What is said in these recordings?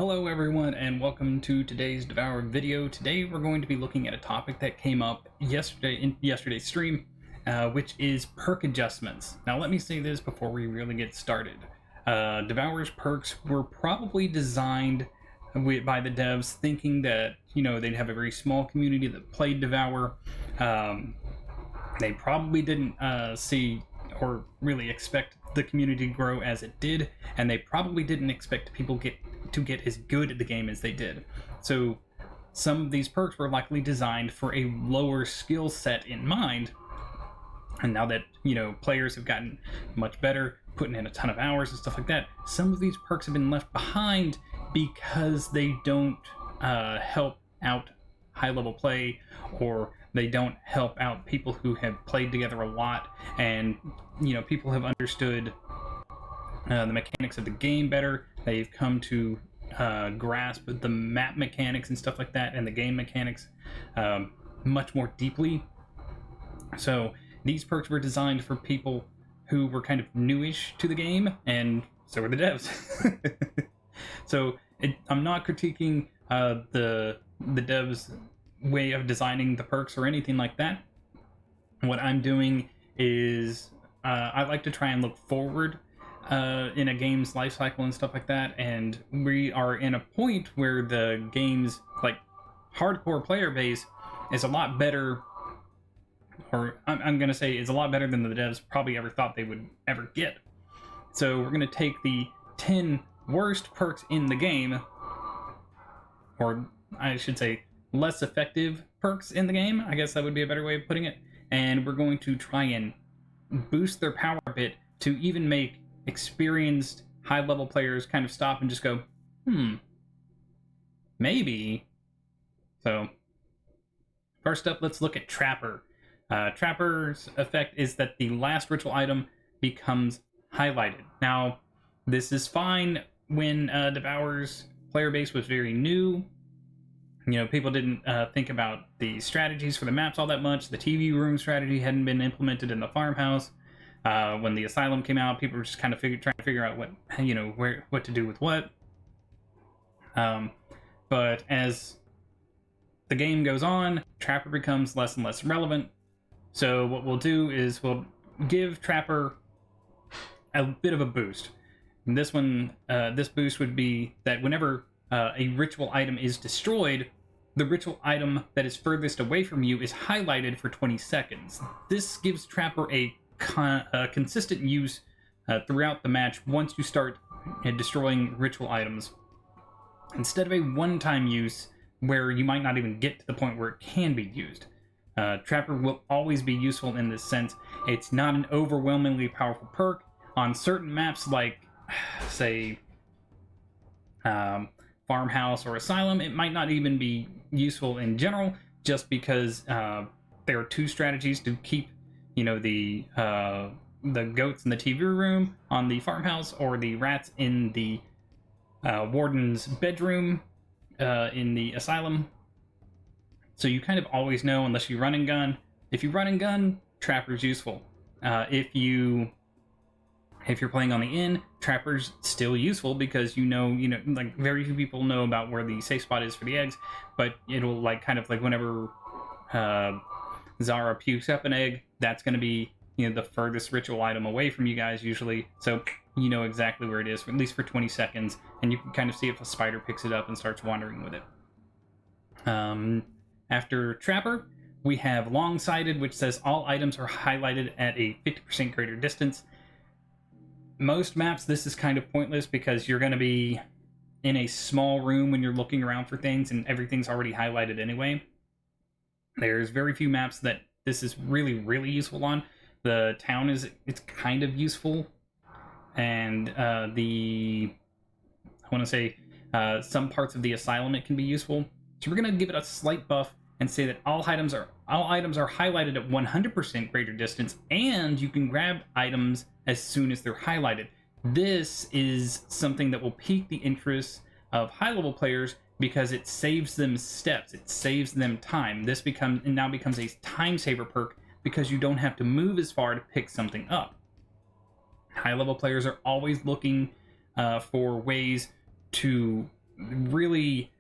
Hello everyone and welcome to today's DEVOUR video. Today we're going to be looking at a topic that came up yesterday in yesterday's stream, which is perk adjustments. Now let me say this before we really get started. DEVOUR's perks were probably designed by the devs thinking that, they'd have a very small community that played DEVOUR. They probably didn't see or really expect the community to grow as it did, and they probably didn't expect people to get as good at the game as they did. So some of these perks were likely designed for a lower skill set in mind, and now that players have gotten much better, putting in a ton of hours and stuff like that, some of these perks have been left behind because they don't help out high level play, or they don't help out people who have played together a lot, and people have understood the mechanics of the game better. They've come to grasp the map mechanics and stuff like that, and the game mechanics much more deeply. So these perks were designed for people who were kind of newish to the game, and so were the devs. So I'm not critiquing the devs' way of designing the perks or anything like that. What I'm doing is I like to try and look forward in a game's life cycle and stuff like that, and we are in a point where the game's hardcore player base is a lot better, or I'm gonna say is a lot better than the devs probably ever thought they would ever get. So we're gonna take the 10 worst perks in the game, or I should say less effective perks in the game, I guess that would be a better way of putting it, and we're going to try and boost their power a bit to even make experienced high-level players kind of stop and just go, maybe. So first up, let's look at Trapper. Trapper's effect is that the last ritual item becomes highlighted. Now, this is fine when DEVOUR's player base was very new. People didn't think about the strategies for the maps all that much. The TV room strategy hadn't been implemented in the farmhouse. When the asylum came out, people were just kind of trying to figure out what to do with what. But as the game goes on, Trapper becomes less and less relevant. So what we'll do is we'll give Trapper a bit of a boost. And this boost would be that whenever a ritual item is destroyed, the ritual item that is furthest away from you is highlighted for 20 seconds. This gives Trapper a consistent use throughout the match once you start destroying ritual items, instead of a one-time use where you might not even get to the point where it can be used. Trapper will always be useful in this sense. It's not an overwhelmingly powerful perk. On certain maps like, say, farmhouse or asylum, it might not even be useful in general, just because there are two strategies to keep the goats in the TV room on the farmhouse, or the rats in the warden's bedroom in the asylum. So you kind of always know, unless you run and gun. If you run and gun, Trapper's useful. If you're playing on the inn, Trapper's still useful because very few people know about where the safe spot is for the eggs, but it'll whenever Zara pukes up an egg, that's going to be the furthest ritual item away from you guys usually, so you know exactly where it is, at least for 20 seconds, and you can kind of see if a spider picks it up and starts wandering with it. After Trapper, we have Long-Sighted, which says all items are highlighted at a 50% greater distance. Most maps, this is kind of pointless because you're going to be in a small room when you're looking around for things, and everything's already highlighted anyway. There's very few maps that this is really, really useful on. The town it's kind of useful, and some parts of the asylum it can be useful. So we're gonna give it a slight buff and say that all items are highlighted at 100% greater distance, and you can grab items as soon as they're highlighted. This is something that will pique the interest of high-level players because it saves them steps, it saves them time. This now becomes a time saver perk because you don't have to move as far to pick something up. High-level players are always looking for ways to really,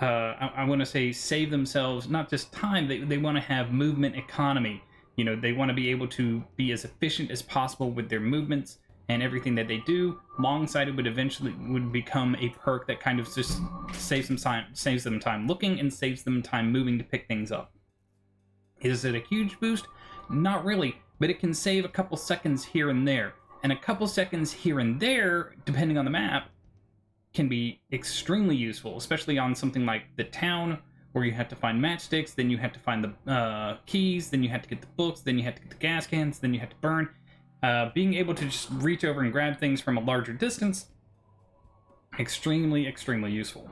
I want to say, save themselves not just time. They want to have movement economy. You know, they want to be able to be as efficient as possible with their movements and everything that they do. Long-sighted would become a perk that kind of just saves them time looking and saves them time moving to pick things up. Is it a huge boost? Not really, but it can save a couple seconds here and there. And a couple seconds here and there, depending on the map, can be extremely useful, especially on something like the town, where you have to find matchsticks, then you have to find the keys, then you have to get the books, then you have to get the gas cans, then you have to burn. Being able to just reach over and grab things from a larger distance, extremely, extremely useful.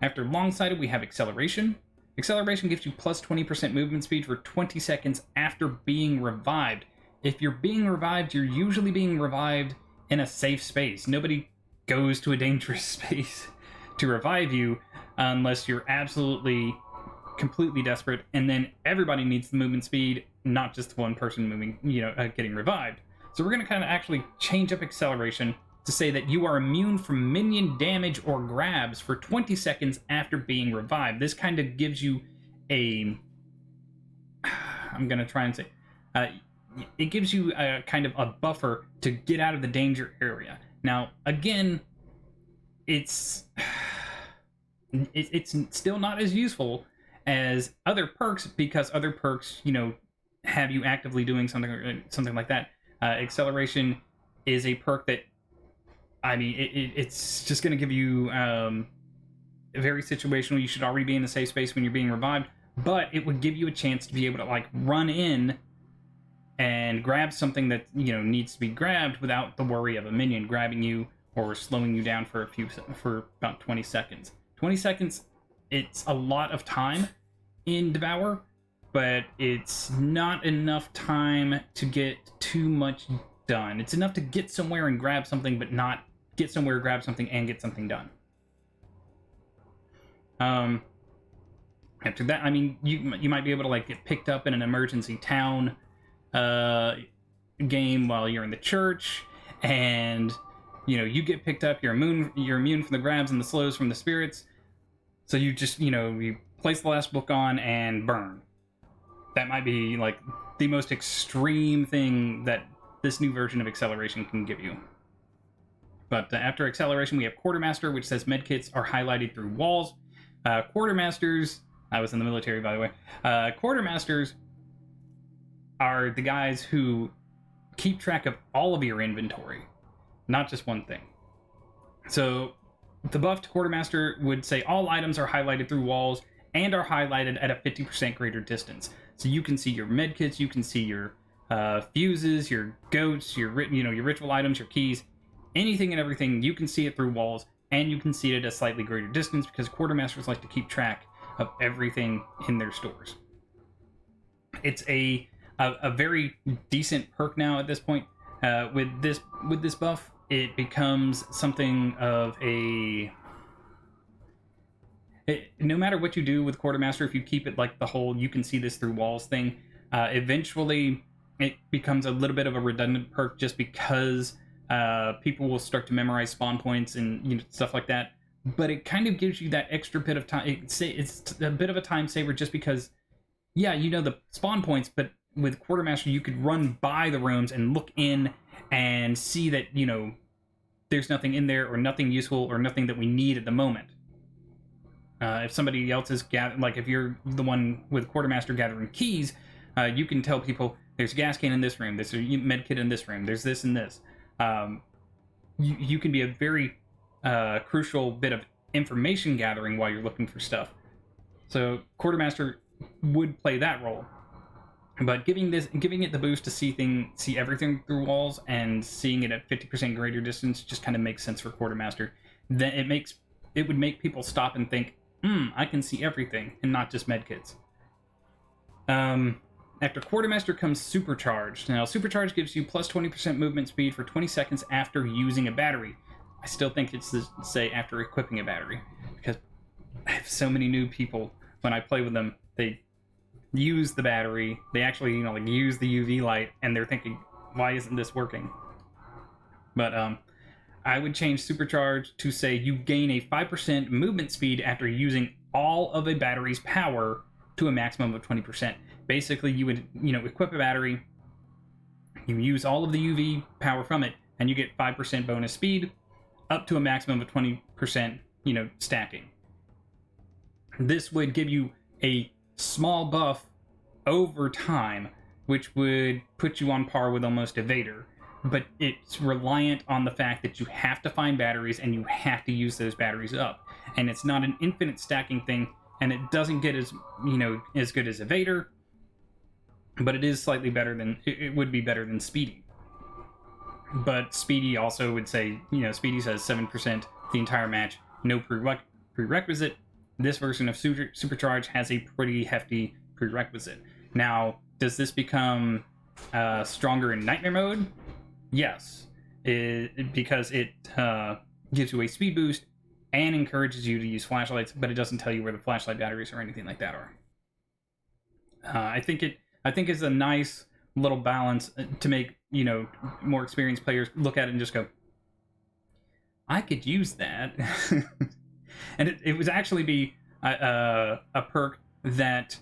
After long-sighted, we have acceleration. Acceleration gives you plus 20% movement speed for 20 seconds after being revived. If you're being revived, you're usually being revived in a safe space. Nobody goes to a dangerous space to revive you unless you're absolutely completely desperate, and then everybody needs the movement speed, not just one person moving, getting revived. So we're going to kind of actually change up acceleration to say that you are immune from minion damage or grabs for 20 seconds after being revived. This kind of gives you I'm going to try and say, it gives you a kind of a buffer to get out of the danger area. Now, again, it's still not as useful as other perks, because other perks, have you actively doing something like that. Acceleration is a perk that, it's just going to give you very situational. You should already be in a safe space when you're being revived, but it would give you a chance to be able to run in and grab something that needs to be grabbed without the worry of a minion grabbing you or slowing you down for about 20 seconds. 20 seconds, it's a lot of time in Devour, but it's not enough time to get too much done. It's enough to get somewhere and grab something, but not get somewhere, grab something, and get something done. After that, you might be able to get picked up in an emergency town game while you're in the church, and you get picked up. You're immune from the grabs and the slows from the spirits. So you just, you place the last book on and burn. That might be the most extreme thing that this new version of acceleration can give you. But after acceleration, we have Quartermaster, which says medkits are highlighted through walls. Quartermasters, I was in the military, by the way. Quartermasters are the guys who keep track of all of your inventory, not just one thing. So the buff to Quartermaster would say all items are highlighted through walls and are highlighted at a 50% greater distance. So you can see your medkits, you can see your fuses, your goats, your ritual items, your keys, anything and everything. You can see it through walls, and you can see it at a slightly greater distance because Quartermasters like to keep track of everything in their stores. It's a very decent perk now at this point. With this buff, it becomes something of no matter what you do with Quartermaster, if you keep it the whole you can see this through walls thing, eventually it becomes a little bit of a redundant perk just because people will start to memorize spawn points and stuff like that. But it kind of gives you that extra bit of time. It's a bit of a time saver just because, the spawn points, but with Quartermaster you could run by the rooms and look in and see that there's nothing in there or nothing useful or nothing that we need at the moment. If somebody else is if you're the one with Quartermaster gathering keys, you can tell people there's a gas can in this room, there's a med kit in this room, there's this and this. You can be a very crucial bit of information gathering while you're looking for stuff. So Quartermaster would play that role. But giving it the boost to see everything through walls and seeing it at 50% greater distance just kind of makes sense for Quartermaster. Then it would make people stop and think, I can see everything and not just medkits. After Quartermaster comes Supercharged. Now, Supercharged gives you plus 20% movement speed for 20 seconds after using a battery. I still think it's to say after equipping a battery, because I have so many new people when I play with them. They use the battery, they actually use the UV light, and they're thinking, why isn't this working? But I would change Supercharge to say you gain a 5% movement speed after using all of a battery's power to a maximum of 20%. Basically, you would, equip a battery, you use all of the UV power from it, and you get 5% bonus speed up to a maximum of 20%, stacking. This would give you a small buff over time, which would put you on par with almost Evader. But it's reliant on the fact that you have to find batteries and you have to use those batteries up. And it's not an infinite stacking thing, and it doesn't get as good as Evader, but it is slightly better than, it would be better than Speedy. But Speedy also would say, Speedy says 7% the entire match, no prerequisite. This version of Supercharge has a pretty hefty prerequisite. Now, does this become stronger in Nightmare mode? Yes, because it gives you a speed boost and encourages you to use flashlights, but it doesn't tell you where the flashlight batteries or anything like that are. I think it's a nice little balance to make more experienced players look at it and just go, I could use that. And it would actually be a perk that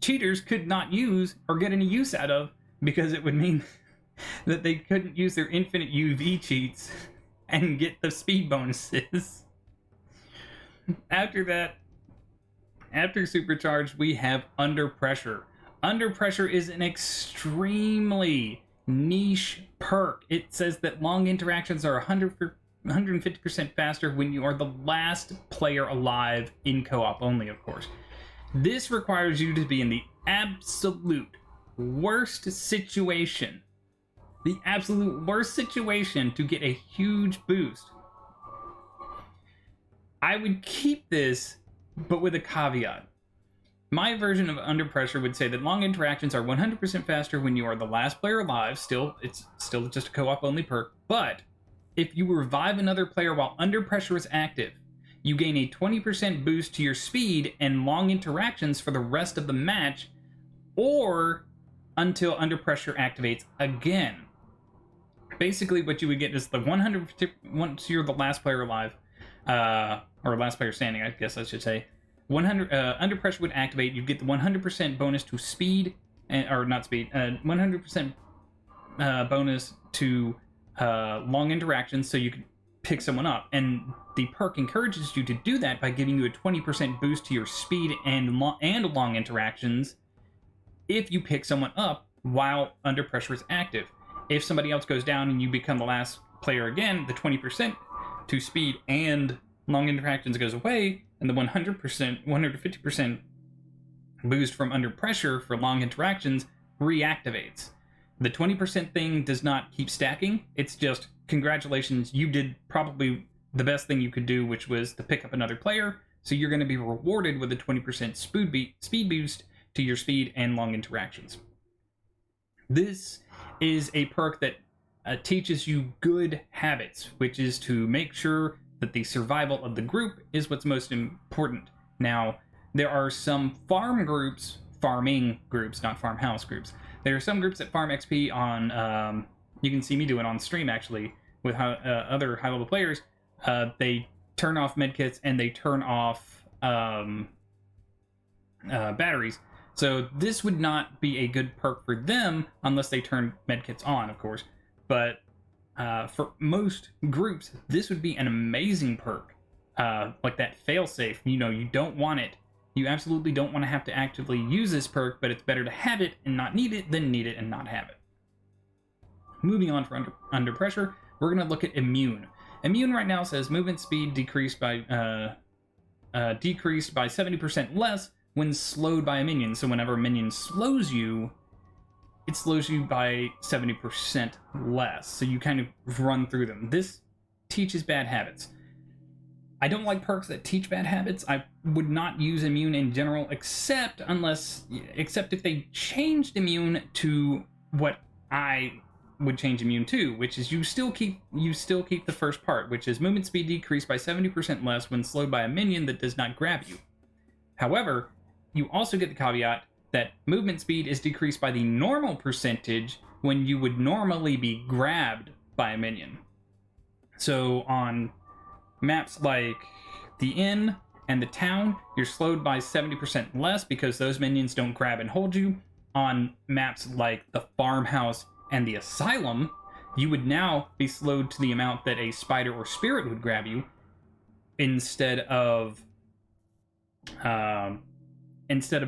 cheaters could not use or get any use out of, because it would mean that they couldn't use their infinite UV cheats and get the speed bonuses. After that, after Supercharged, we have Under Pressure. Under Pressure is an extremely niche perk. It says that long interactions are 150% faster when you are the last player alive in co-op only, of course. This requires you to be in the absolute worst situation. The absolute worst situation to get a huge boost. I would keep this, but with a caveat. My version of Under Pressure would say that long interactions are 100% faster when you are the last player alive. It's still just a co-op only perk, but if you revive another player while Under Pressure is active, you gain a 20% boost to your speed and long interactions for the rest of the match, or until Under Pressure activates again. Basically, what you would get is the 150, once you're the last player alive, or last player standing, I guess I should say, 100 Under Pressure would activate. You get the 100% bonus to speed, or not speed, 100% bonus to long interactions, so you can pick someone up. And the perk encourages you to do that by giving you a 20% boost to your speed and long interactions if you pick someone up while Under Pressure is active. If somebody else goes down and you become the last player again, the 20% to speed and long interactions goes away, and the 150% boost from Under Pressure for long interactions reactivates. The 20% thing does not keep stacking. It's just, congratulations, you did probably the best thing you could do, which was to pick up another player, so you're going to be rewarded with a 20% speed boost to your speed and long interactions. This is a perk that teaches you good habits, which is to make sure that the survival of the group is what's most important. Now, there are some farming groups, not farmhouse groups. There are some groups that farm XP on, you can see me do it on stream actually, with other high-level players. They turn off medkits and they turn off batteries. So this would not be a good perk for them unless they turn medkits on, of course. But for most groups, this would be an amazing perk. Like that failsafe, you don't want it. You absolutely don't want to have to actively use this perk, but it's better to have it and not need it than need it and not have it. Moving on for Under Pressure, we're going to look at Immune. Immune right now says movement speed decreased by 70% less when slowed by a minion. So whenever a minion slows you, it slows you by 70% less. So you kind of run through them. This teaches bad habits. I don't like perks that teach bad habits. I would not use Immune in general, except if they changed Immune to what I would change Immune to, which is you still keep the first part, which is movement speed decreased by 70% less when slowed by a minion that does not grab you. However, you also get the caveat that movement speed is decreased by the normal percentage when you would normally be grabbed by a minion. So on maps like the inn and the town, you're slowed by 70% less because those minions don't grab and hold you. On maps like the farmhouse and the asylum, you would now be slowed to the amount that a spider or spirit would grab you, instead of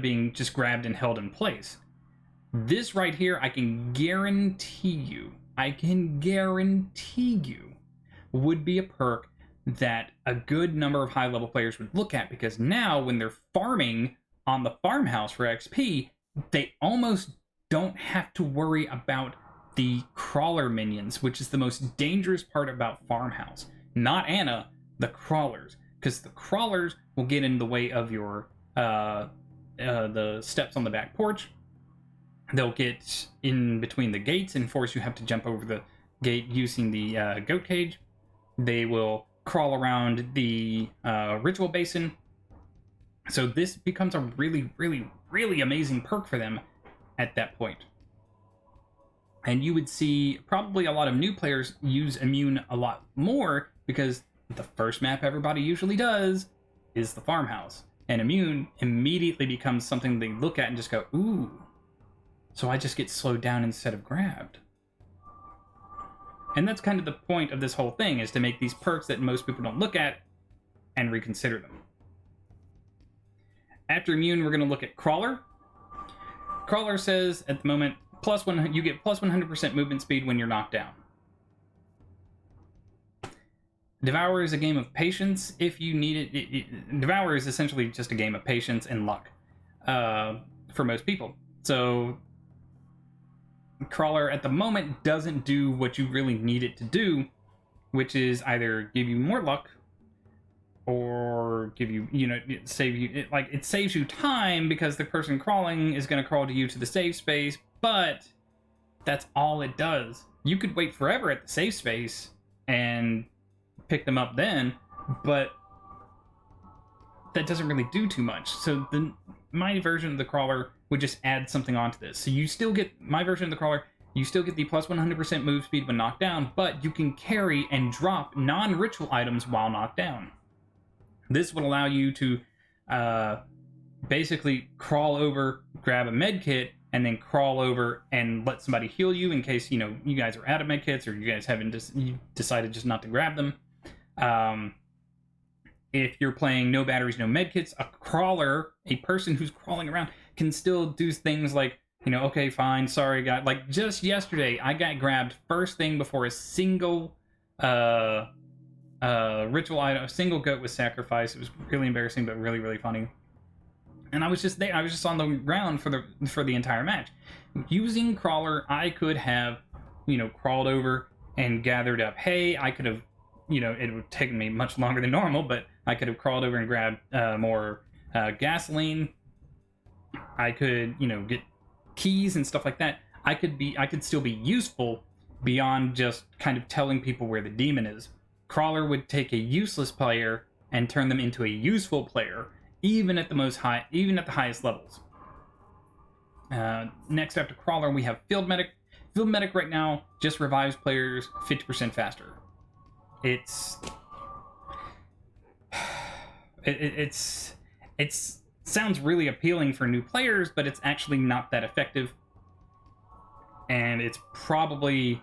being just grabbed and held in place. This right here, I can guarantee you, would be a perk that a good number of high-level players would look at, because now when they're farming on the farmhouse for XP, they almost don't have to worry about the crawler minions, which is the most dangerous part about farmhouse. Not Anna, the crawlers, because the crawlers will get in the way of your the steps on the back porch. They'll get in between the gates and force you have to jump over the gate using the goat cage. They will crawl around the ritual basin. So this becomes a really, really, really amazing perk for them at that point. And you would see probably a lot of new players use Immune a lot more, because the first map everybody usually does is the farmhouse. And Immune immediately becomes something they look at and just go, ooh, so I just get slowed down instead of grabbed. And that's kind of the point of this whole thing, is to make these perks that most people don't look at and reconsider them. After Immune, we're going to look at Crawler. Crawler says at the moment, you get plus 100% movement speed when you're knocked down. Devour is a game of patience. If you need it, Devour is essentially just a game of patience and luck for most people. So Crawler at the moment doesn't do what you really need it to do, which is either give you more luck or give you, save you. It saves you time, because the person crawling is going to crawl to you to the save space, but that's all it does. You could wait forever at the save space and pick them up then, but that doesn't really do too much. So my version of the Crawler would just add something onto this. So you still get, my version of the Crawler, you still get the plus 100% move speed when knocked down, but you can carry and drop non-ritual items while knocked down. This would allow you to basically crawl over, grab a med kit, and then crawl over and let somebody heal you in case, you guys are out of med kits, or you guys haven't you decided just not to grab them. If you're playing no batteries, no med kits, a crawler, a person who's crawling around, can still do things like, okay, fine, sorry, guy. Like just yesterday, I got grabbed first thing before a single ritual item, a single goat was sacrificed. It was really embarrassing, but really, really funny. And I was just there. I was just on the ground for the entire match. Using Crawler, I could have, crawled over and gathered up hay. I could have, it would have taken me much longer than normal, but I could have crawled over and grabbed more gasoline. I could, get keys and stuff like that. I could still be useful beyond just kind of telling people where the demon is. Crawler would take a useless player and turn them into a useful player, even at the highest levels. Next after Crawler, we have Field Medic. Field Medic right now just revives players 50% faster. It sounds really appealing for new players, but it's actually not that effective. And it's probably,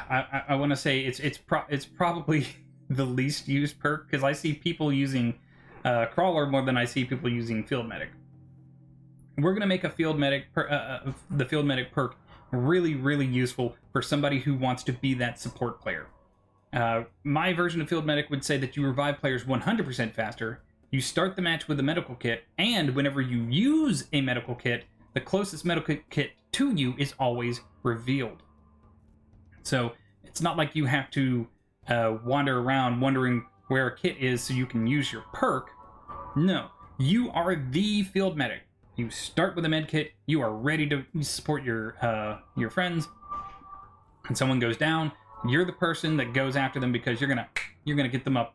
I want to say it's probably the least used perk, because I see people using Crawler more than I see people using Field Medic. We're going to make a Field Medic the Field Medic perk really, really useful for somebody who wants to be that support player. My version of Field Medic would say that you revive players 100% faster, you start the match with a medical kit, and whenever you use a medical kit, the closest medical kit to you is always revealed. So it's not like you have to wander around wondering where a kit is so you can use your perk. No, you are the Field Medic. You start with a med kit, you are ready to support your friends, and someone goes down, you're the person that goes after them, because you're gonna get them up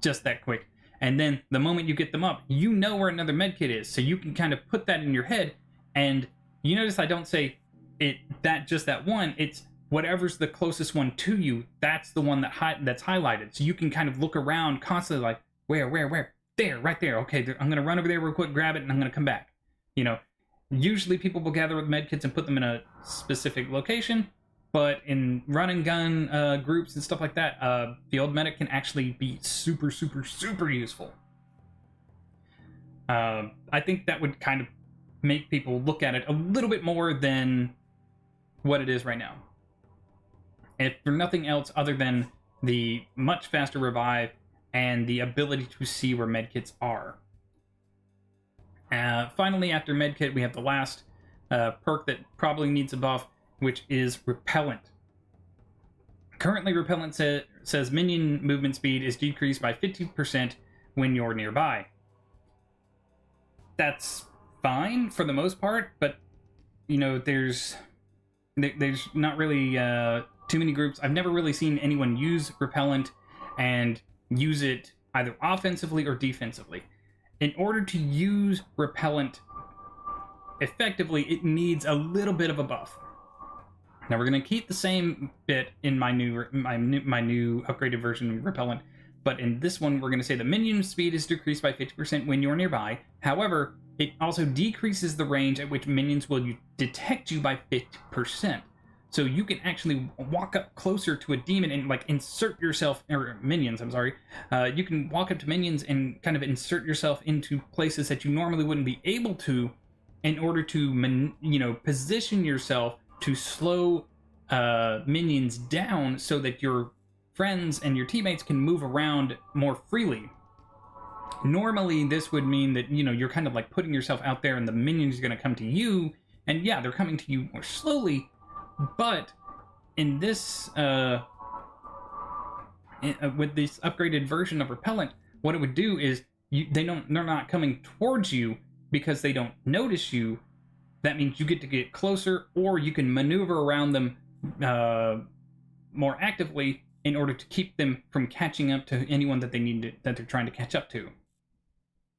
just that quick. And then the moment you get them up, you know where another med kit is, so you can kind of put that in your head. And you notice I don't say that one, it's whatever's the closest one to you, that's the one that's highlighted. So you can kind of look around constantly, like, where? There, right there. Okay, I'm going to run over there real quick, grab it, and I'm going to come back. You know, usually people will gather with medkits and put them in a specific location, but in run and gun groups and stuff like that, field medic can actually be super useful. I think that would kind of make people look at it a little bit more than what it is right now. If for nothing else other than the much faster revive and the ability to see where medkits are. Finally, after medkit, we have the last perk that probably needs a buff, which is repellent. Currently, repellent says minion movement speed is decreased by 50% when you're nearby. That's fine for the most part, but you know, there's not really too many groups. I've never really seen anyone use repellent and use it either offensively or defensively. In order to use repellent effectively, it needs a little bit of a buff. Now we're going to keep the same bit in my new upgraded version of repellent, but in this one we're going to say the minion speed is decreased by 50% when you're nearby. However, it also decreases the range at which minions will detect you by 50%. So you can actually walk up closer to a demon and like insert yourself, or minions, I'm sorry. You can walk up to minions and kind of insert yourself into places that you normally wouldn't be able to, in order to position yourself to slow minions down so that your friends and your teammates can move around more freely. Normally, this would mean that, you're kind of like putting yourself out there and the minions are going to come to you, and yeah, they're coming to you more slowly, but in this, with this upgraded version of repellent, what it would do is, they're not coming towards you because they don't notice you. That means you get to get closer, or you can maneuver around them more actively in order to keep them from catching up to anyone that that they're trying to catch up to.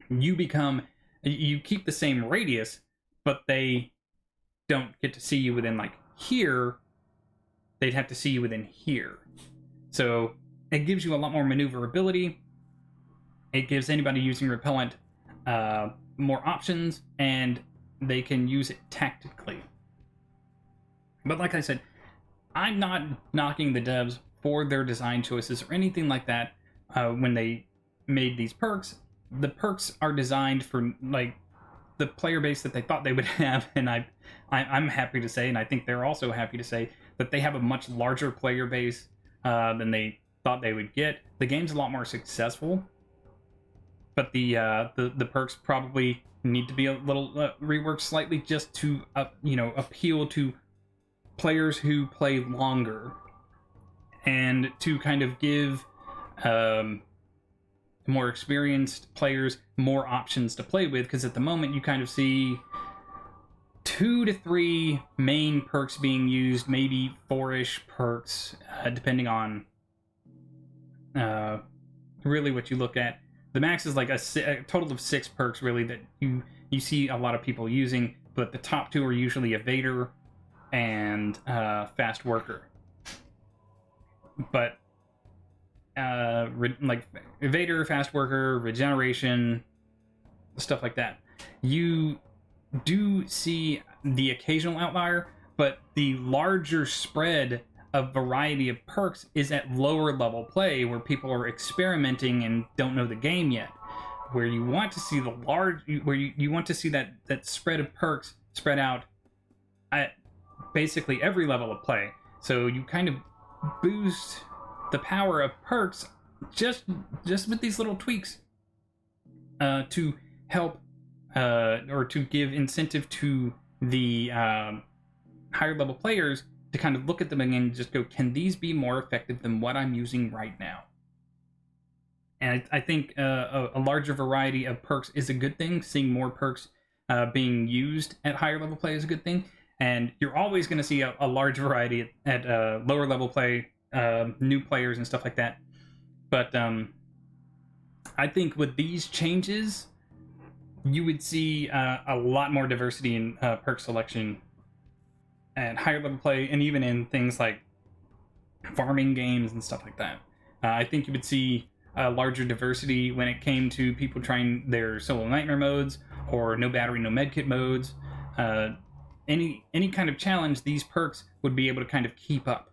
You keep the same radius, but they don't get to see you within like here. They'd have to see you within here. So it gives you a lot more maneuverability. It gives anybody using repellent more options, and they can use it tactically. But like I said, I'm not knocking the devs for their design choices or anything like that. When they made these perks, the perks are designed for like the player base that they thought they would have, and I'm happy to say, and I think they're also happy to say, that they have a much larger player base than they thought they would get. The game's a lot more successful, but the perks probably need to be a little reworked slightly, just to appeal to players who play longer, and to kind of give more experienced players more options to play with, because at the moment you kind of see 2 to 3 main perks being used, maybe 4-ish perks, depending on really what you look at. The max is like a total of 6 perks really that you see a lot of people using, but the top 2 are usually Evader and Fast Worker. But like Evader, Fast Worker, Regeneration, stuff like that. You do see the occasional outlier, but the larger spread of variety of perks is at lower level play, where people are experimenting and don't know the game yet. Where you want to see you want to see that spread of perks spread out at basically every level of play. So you kind of boost the power of perks just with these little tweaks to help or to give incentive to the higher level players to kind of look at them and just go, can these be more effective than what I'm using right now? And I think a larger variety of perks is a good thing. Seeing more perks being used at higher level play is a good thing. And you're always going to see a large variety at lower level play, new players and stuff like that. But I think with these changes, you would see a lot more diversity in perk selection at higher level play, and even in things like farming games and stuff like that. I think you would see a larger diversity when it came to people trying their solo nightmare modes or no battery, no medkit modes. Any kind of challenge, these perks would be able to kind of keep up.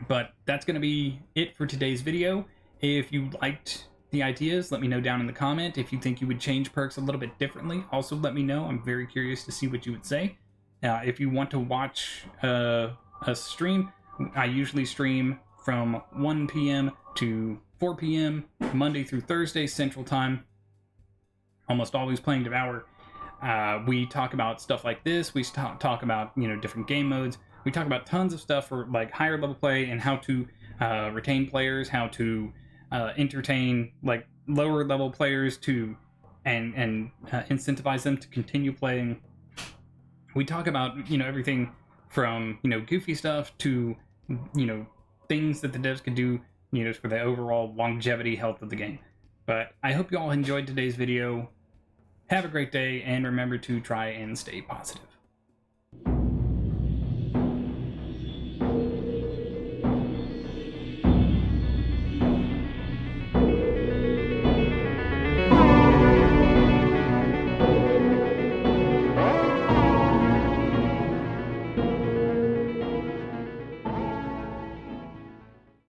But that's going to be it for today's video. If you liked the ideas, let me know down in the comment. If you think you would change perks a little bit differently, also let me know. I'm very curious to see what you would say. If you want to watch a stream, I usually stream from 1 p.m. to 4 p.m. Monday through Thursday Central Time. Almost always playing Devour. We talk about stuff like this. We talk about, you know, different game modes. We talk about tons of stuff for like higher level play and how to retain players, how to entertain like lower level players to and incentivize them to continue playing. We talk about, you know, everything from, you know, goofy stuff to, you know, things that the devs could do, you know, for the overall longevity health of the game. But I hope you all enjoyed today's video. Have a great day, and remember to try and stay positive.